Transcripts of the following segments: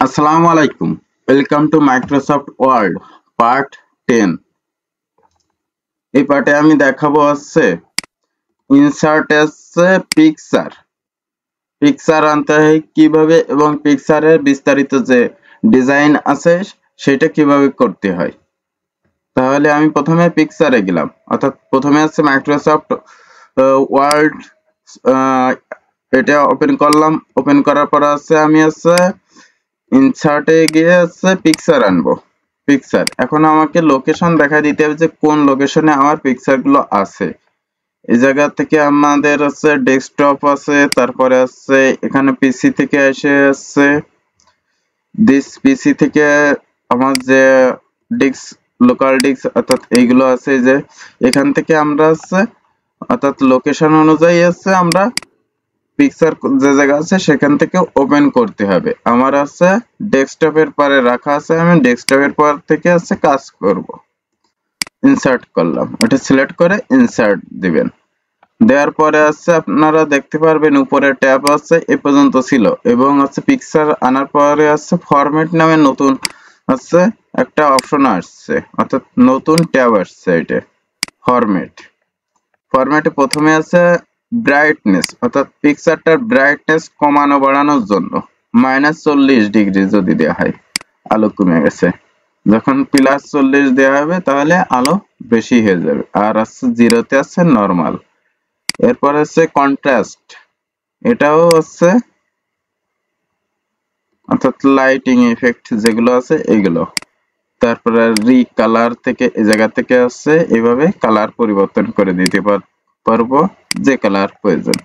আসসালামু আলাইকুম। Welcome to Microsoft Word part 10। এই পার্টে আমি দেখাবো ইনসার্ট পিকচার পিকচার আনতে হয় কিভাবে এবং পিকচারের বিস্তারিত যে ডিজাইন আছে সেটা কিভাবে করতে হয়। তাহলে আমি প্রথমে পিকচারে গেলাম, অর্থাৎ প্রথমে মাইক্রোসফট ওয়ার্ড, এটা ওপেন করলাম। ওপেন করার পর আমি ইনসার্টে গিয়ে পিকচার আনবো। পিকচার এখন আমাকে লোকেশন দেখা দিতে হবে যে কোন লোকেশনে আমার পিকচার গুলো আছে। এই জায়গা থেকে আমাদের ডেস্কটপ আছে, তারপরে এখানে পিসি থেকে এসে দিস পিসি থেকে আমার যে ডিস্ক, লোকাল ডিস্ক অর্থাৎ এইগুলো আছে, যে এখান থেকে আমরা অর্থাৎ লোকেশন অনুযায়ী আমরা পিকচার যে জায়গা আছে সেখান থেকে ওপেন করতে হবে। আমার ডেস্কটপের পরে রাখা আছে, আমি ডেস্কটপের পর থেকে কাজ করব। ইনসার্ট করলাম, এটা সিলেক্ট করে ইনসার্ট দিবেন। দেওয়ার পরে আপনারা দেখতে পারবেন উপরে ট্যাব আছে, এ পর্যন্ত ছিল, এবং পিকচার আনার পরে ফরম্যাট নামে নতুন একটা অপশন আসছে, অর্থাৎ নতুন ট্যাব আসছে। এটা ফরম্যাটে প্রথমে ব্রাইটনেস, অর্থাৎ পিকচারটার ব্রাইটনেস কমানো বাড়ানোর জন্য -40° যদি দেওয়া হয় আলো কমে গেছে। যখন +40 দেওয়া হবে তাহলে আলো বেশি হয়ে যাবে। আর 0-তে নরমাল। এরপর কন্ট্রাস্ট, এটাও অর্থাৎ লাইটিং ইফেক্ট যেগুলো আছে এইগুলো। তারপরে রিকালার থেকে এই জায়গা থেকে এইভাবে কালার পরিবর্তন করে দিতে পারবো যে কালার প্রয়োজন।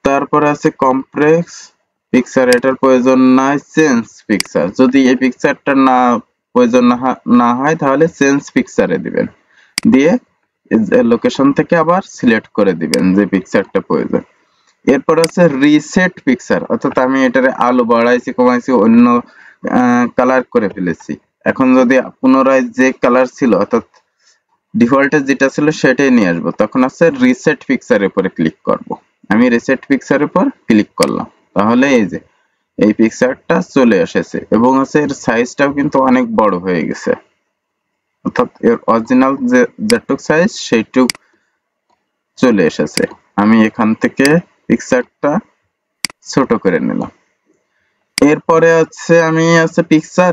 তারপর কমপ্লেক্স পিকচার, এটার প্রয়োজন নাই। চেঞ্জ পিকচার, যদি এই পিকচারটা প্রয়োজন না হয় তাহলে চেঞ্জ পিকচারে দিবেন, দিয়ে লোকেশন থেকে আবার সিলেক্ট করে দিবেন যে পিকচারটা প্রয়োজন। এরপর রিসেট পিকচার, অর্থাৎ আমি এটারে আলো বাড়াইছি কমাইছি অন্য কালার করে ফেলেছি। এখন যদি পুনরায় যে কালার ছিল অর্থাৎ ডিফল্টে যেটা ছিল সেটাই নিয়ে আসবো, তখন রিসেট পিকচারের উপরে ক্লিক করব। আমি রিসেট পিকচারের উপর ক্লিক করলাম, তাহলে এই যে এই পিকচারটা চলে এসেছে, এবং এর সাইজটাও কিন্তু অনেক বড় হয়ে গেছে, অর্থাৎ এর অরিজিনাল যেটুক সাইজ সেইটুক চলে এসেছে। আমি এখান থেকে পিকচারটা ছোট করে নিলাম। এরপরে আমি পিকচার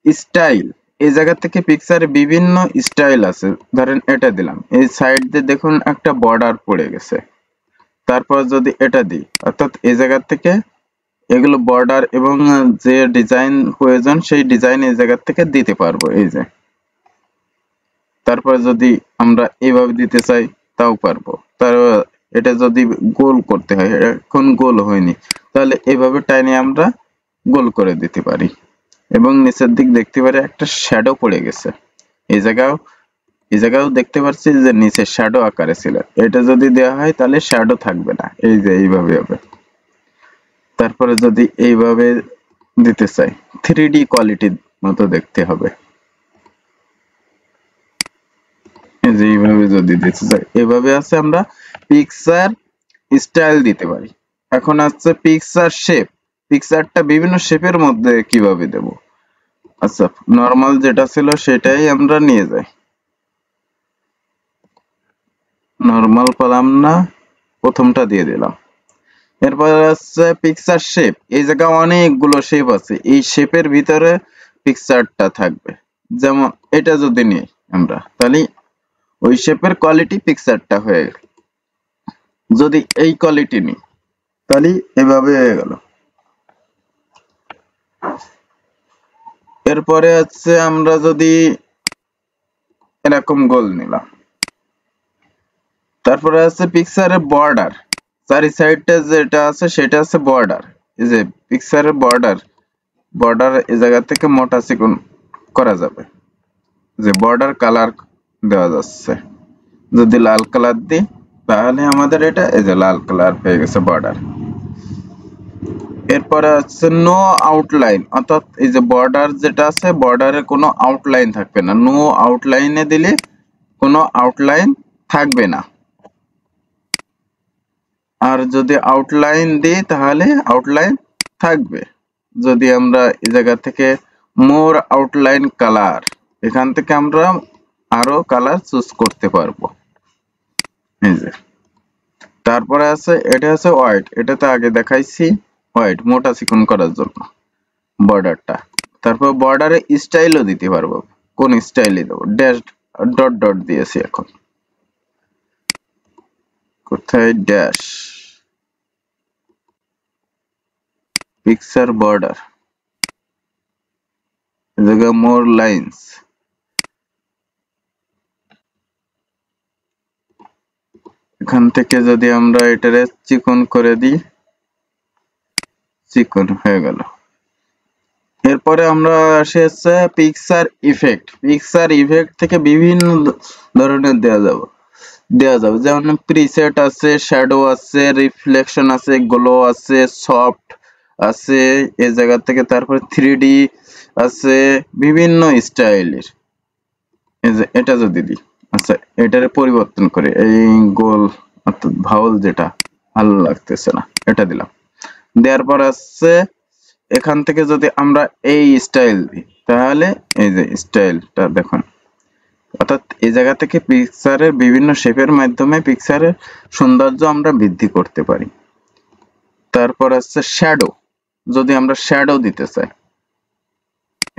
স্টাইল, এই জায়গা থেকে পিকচারে বিভিন্ন স্টাইল আছে। ধরেন এটা দিলাম, এই সাইড দিয়ে দেখুন একটা বর্ডার পড়ে গেছে। তারপর যদি এটা দিই, অর্থাৎ এই জায়গা থেকে এগুলো বর্ডার এবং যে ডিজাইন প্রয়োজন সেই ডিজাইন এই জায়গা থেকে দিতে পারবো, এই যে। তারপর যদি আমরা এইভাবে দিতে চাই তাও পারবো। এটা যদি গোল করতে হয়, এখন গোল হয়নি, তাহলে এইভাবে টাইনে আমরা গোল করে দিতে পারি। এবং নিচের দিক দেখতে পারি একটা শ্যাডো পড়ে গেছে, এই জায়গাও দেখতে পাচ্ছি যে নিচে শ্যাডো আকারে ছিল। এটা যদি দেওয়া হয় তাহলে শ্যাডো থাকবে না, এই যে এইভাবে হবে। তারপরে যদি এইভাবে দিতে চাই, 3D কোয়ালিটির মতো দেখতে হবে, এই যে এইভাবে যদি দিতে চাই, এভাবে আমরা পিকচার স্টাইল দিতে পারি। এখন পিকচার শেপ, পিকচারটা বিভিন্ন শেপের মধ্যে কিভাবে দেব। আচ্ছা, নরমাল যেটা ছিল সেটাই আমরা নিয়ে যাই। নরমাল পেলাম না, প্রথমটা দিয়ে দিলাম। এরপর পিকচার শেপ, এই জায়গায় অনেকগুলো শেপ আছে, এই শেপের ভিতরে পিকচারটা থাকবে। যেমন এটা যদি নিই আমরা, তাহলে ওই শেপের কোয়ালিটি পিকচারটা হয়ে গেল। যদি এই কোয়ালিটি নিই তাহলে এভাবে হয়ে গেল। এরপরে আমরা যদি এরকম গোল নিলাম, তারপরে পিকচারের বর্ডার, চারি সাইডটা যেটা আছে সেটা বর্ডার। এই যে পিকচারের বর্ডার এই জায়গা থেকে মোটা চিকন করা যাবে, যে বর্ডার কালার দেওয়া যাচ্ছে। যদি লাল কালার দিই তাহলে আমাদের এটা এই যে লাল কালার হয়ে গেছে বর্ডার। এরপরে নো আউটলাইন, অর্থাৎ এই যে বর্ডার যেটা আছে বর্ডারে কোনো আউটলাইন থাকবে না। নো আউটলাইনে দিলে কোনো আউটলাইন থাকবে না, আর যদি আউটলাইন দিই তাহলে আউটলাইন থাকবে। যদি আমরা এই জায়গা থেকে মোর আউটলাইন কালার, এখান থেকে আমরা আরো কালার চুজ করতে পারবো। এই যে তারপরে আছে এটা আছে হোয়াইট, এটা তো আগে দেখাইছি, হোয়াইট মোটা চিকন করার জন্য বর্ডারটা। তারপর বর্ডারে স্টাইলও দিতে পারবো, কোন স্টাইলে দেবো, ড্যাশ ডট ডট দিয়েছি, এখন কোথায় ড্যাশ, পিকচার বর্ডার, জায়গা মোর লাইন্স, এখান থেকে যদি আমরা এটারে চিকন করে দিই, চিকন হয়ে গেল। এরপরে আমরা আসি হচ্ছে পিকচার ইফেক্ট। পিকচার ইফেক্ট থেকে বিভিন্ন ধরনের দেওয়া যাবে, যেমন প্রিসেট আছে, শ্যাডো আছে, রিফ্লেকশন আছে, গ্লো আছে, সফট আছে এই জায়গা থেকে। তারপরে 3D আছে, বিভিন্ন স্টাইলের। এই যে এটা যদি দিই, আচ্ছা এটারে পরিবর্তন করে এই গোল অর্থাৎ ভাউল, যেটা ভালো লাগতেছে না, এটা দিলাম। দেওয়ার পর আছে এখান থেকে যদি আমরা এই স্টাইল দিই, তাহলে এই যে স্টাইলটা দেখুন, অর্থাৎ এই জায়গা থেকে পিকচারের বিভিন্ন শেপের মাধ্যমে পিকচারের সৌন্দর্য আমরা বৃদ্ধি করতে পারি। তারপর আছে শ্যাডো, যদি আমরা শ্যাডো দিতে চাই,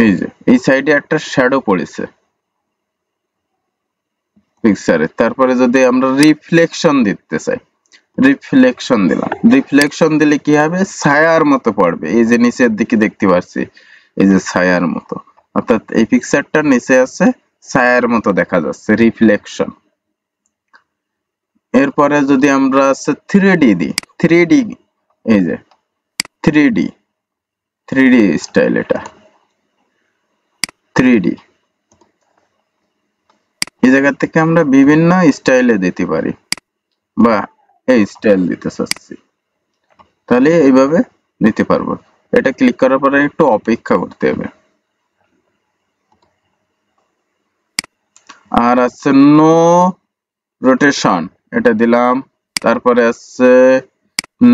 এই যে এই সাইডে একটা শ্যাডো পড়েছে পিকচারে। তারপরে যদি আমরা রিফ্লেকশন দিতে চাই, রিফ্লেকশন দিলাম, রিফ্লেকশন দিলে কি হবে, ছায়ার মতো পড়বে, এই যে নিচের দিকে দেখতে পাচ্ছি, এই যে ছায়ার মতো, অর্থাৎ এই পিকচারটার নিচে আছে ছায়ার মতো দেখা যাচ্ছে, রিফ্লেকশন। এরপরে যদি আমরা আছে 3D দিই, 3D, এই যে 3D, 3D স্টাইল, এটা 3D, এই জায়গা থেকে আমরা বিভিন্ন স্টাইলে দিতে পারি, বা এই স্টাইল দিতে চাচ্ছি, তাহলে এইভাবে দিতে পারবো। এটা ক্লিক করার পরে একটু অপেক্ষা করতে হবে। আর আছে নো রোটেশন, এটা দিলাম। তারপরে আছে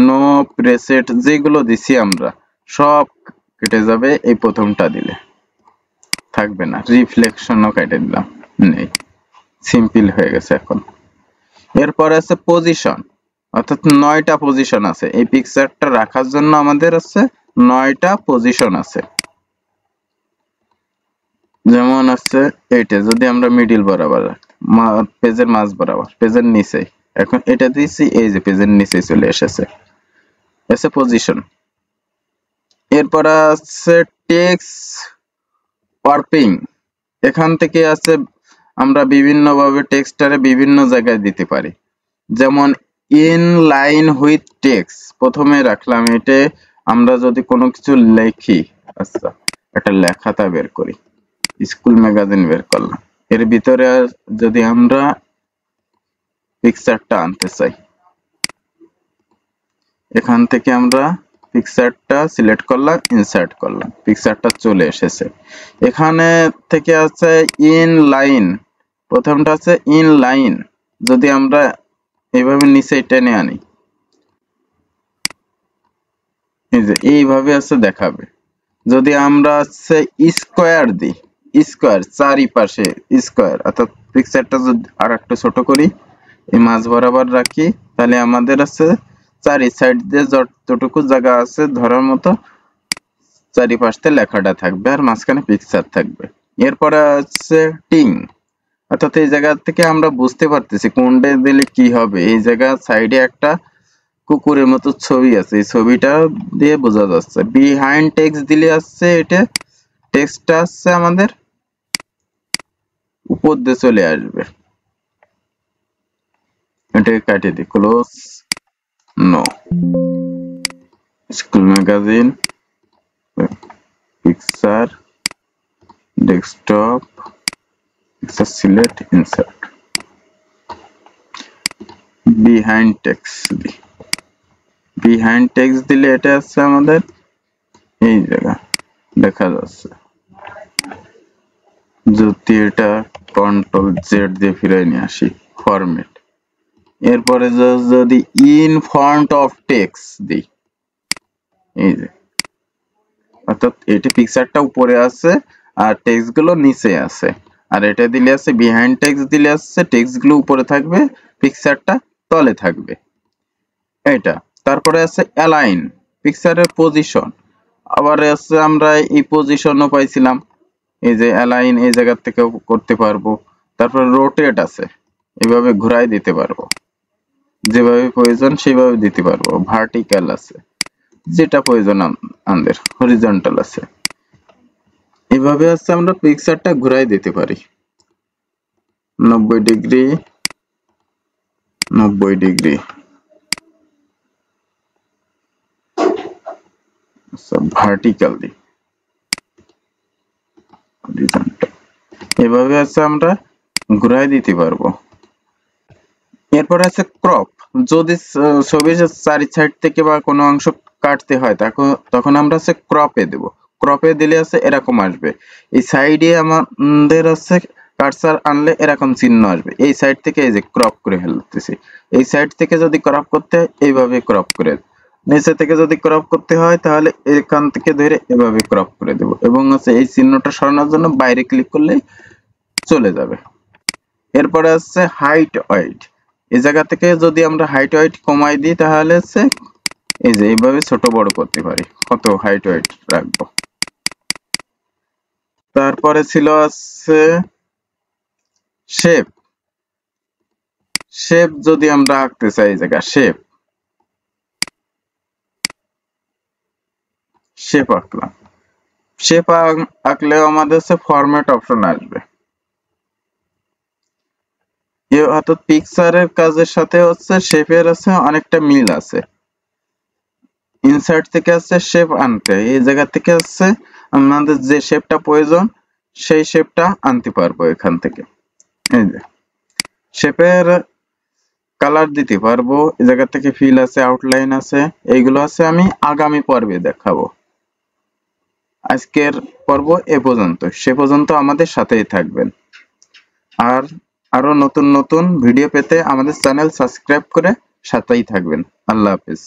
নো প্রেসেট, যেগুলো দিছি আমরা সব কেটে যাবে, এই প্রথমটা দিলে থাকবে না। রিফ্লেকশনও কেটে দিলাম, নেই, সিম্পল হয়ে গেছে এখন। এরপর আছে পজিশন, অর্থাৎ 9টা পজিশন আছে এই পিকচারটা রাখার জন্য, আমাদের আছে 9টা পজিশন আছে। যেমন আছে এইটা, যদি আমরা মিডিল বরাবর, পেজের মাঝ বরাবর, পেজের নিচে, এখন এটা দিয়েছি, এই যে পেজের নিচে চলে এসেছে, এসে পজিশন। এরপর আছে টেক্সট ওয়ার্পিং, এখান থেকে আছে আমরা বিভিন্ন ভাবে টেক্সটারে বিভিন্ন জায়গায় দিতে পারি, যেমন ইন লাইন উইথ টেক্সট, প্রথমে রাখলাম এটা, আমরা যদি কোনো কিছু লিখি, আচ্ছা একটা লেখাটা বের করি, স্কুল ম্যাগাজিন বের করলাম, এর ভিতরে যদি আমরা পিকচারটা আনতে চাই, এখান থেকে আমরা পিকচারটা সিলেক্ট করলাম, ইনসার্ট করলাম, পিকচারটা চলে এসেছে। এখানে থেকে আছে ইন লাইন, প্রথমটা আছে ইন লাইন, যদি আমরা এইভাবে নিচে টেনে আনি, এই যে এইভাবে আছে দেখাবে। যদি আমরা আছে স্কোয়ার দিই, স্কোয়ার চারিপাশে স্কোয়ার, অর্থাৎ পিকচারটা যদি আর একটু ছোট করি, এই মাঝ বরাবর রাখি, তাহলে আমাদের আছে চারি সাইড দিয়ে যতটুকু জায়গা আছে ধরার মতো, চারিপাশে লেখাটা থাকবে আর মাঝখানে পিকচার থাকবে। এরপরে আছে টিং, অর্থাৎ এই জায়গা থেকে আমরা বুঝতে পারতেছি কোনটা দিলে কি হবে। এই জায়গা সাইডে একটা কুকুরের মতো ছবি আছে, এই ছবিটা দিয়ে বোঝা যাচ্ছে। বিহাইন্ড টেক্সট দিলে আসছে, এটা টেক্সটটা আসছে আমাদের উপর দিয়ে চলে আসবে, এটাকে কাটিয়ে দিই, close, no, school magazine, picture, desktop, picture select, insert, behind text দিই, বিহাইন্ড টেক্সট দিলে এটা আছে আমাদের এই জায়গা দেখা যাচ্ছে। যদি এটা কন্ট্রোল জেড দিয়ে ফিরে নিয়ে আসি, ফরম্যাট, এরপরে যদি ইন ফন্ট অফ টেক্সট দিই, এই যে অর্থাৎ এটি পিকচারটা উপরে আছে আর টেক্সট গুলো নিচে আছে, আর এটা দিলে আছে বিহাইন্ড টেক্সট দিলে আছে টেক্সট গুলো উপরে থাকবে, পিকচারটা তলে থাকবে। এটা তারপরে আছে অ্যালাইন, পিকচারের পজিশন। আবার আছে আমরা এই পজিশনও পাইছিলাম, এই যে অ্যালাইন এই জায়গা থেকে করতে পারবো। তারপর রোটেট আছে, এইভাবে ঘুরাই দিতে পারবো, যেভাবে প্রয়োজন সেভাবে দিতে পারবো। ভার্টিক্যাল আছে, যেটা প্রয়োজন আমাদের। হরিজন্টাল আছে, এভাবে আছে আমরা পিকচারটা ঘুরাই দিতে পারি 90 ডিগ্রি 90 ডিগ্রি। আচ্ছা ভার্টিক্যাল দি, হরিজন্টাল, এভাবে আছে আমরা ঘুরাই দিতে পারবো। এরপর আছে ক্রপ, যদি ছবির চারি সাইড থেকে বা কোনো অংশ কাটতে হয় তখন আমরা আছে ক্রপে দেব। ক্রপে দিলে আছে এরকম আসবে, এই সাইডে আমাদের আছে কার্সার আনলে এরকম চিহ্ন আসবে। এই সাইড থেকে এই যে ক্রপ করে ফেলতেছি, এই সাইড থেকে যদি ক্রপ করতে হয় এইভাবে ক্রপ করে, নিচে থেকে যদি ক্রপ করতে হয় তাহলে এখান থেকে ধরে এভাবে ক্রপ করে দেব, এবং আছে এই চিহ্নটা সরানোর জন্য বাইরে ক্লিক করলেই চলে যাবে। এরপরে আছে হাইট ওয়েট, এই জায়গা থেকে যদি আমরা হাইট ওয়েট কমাই দিই তাহলে হচ্ছে এই যে এইভাবে ছোট বড় করতে পারি, কত হাইট ওয়েট রাখবো। তারপরে ছিল আছে শেপ, শেপ যদি আমরা আঁকতে চাই এই জায়গা শেপ আঁকলাম, শেপ আঁকলেও আমাদের হচ্ছে ফরম্যাট অপশন আসবে। অর্থাৎ পিকচারের কাজের সাথে হচ্ছে শেপের আছে অনেকটা মিল আছে। ইনসার্ট থেকে আছে শেপ আনতে, এই জায়গা থেকে আছে আমাদের যে শেপটা প্রয়োজন সেই শেপটা আনতে পারবো এখান থেকে। এই যে শেপের কালার দিতে পারবো, এই জায়গা থেকে ফিল আছে, আউটলাইন আছে, এইগুলো আছে আমি আগামী পর্বে দেখাবো। আজকের পর্ব এ পর্যন্ত, সে পর্যন্ত আমাদের সাথেই থাকবেন। আর আরো নতুন নতুন ভিডিও পেতে আমাদের চ্যানেল সাবস্ক্রাইব করে সাথেই থাকবেন। আল্লাহ হাফেজ।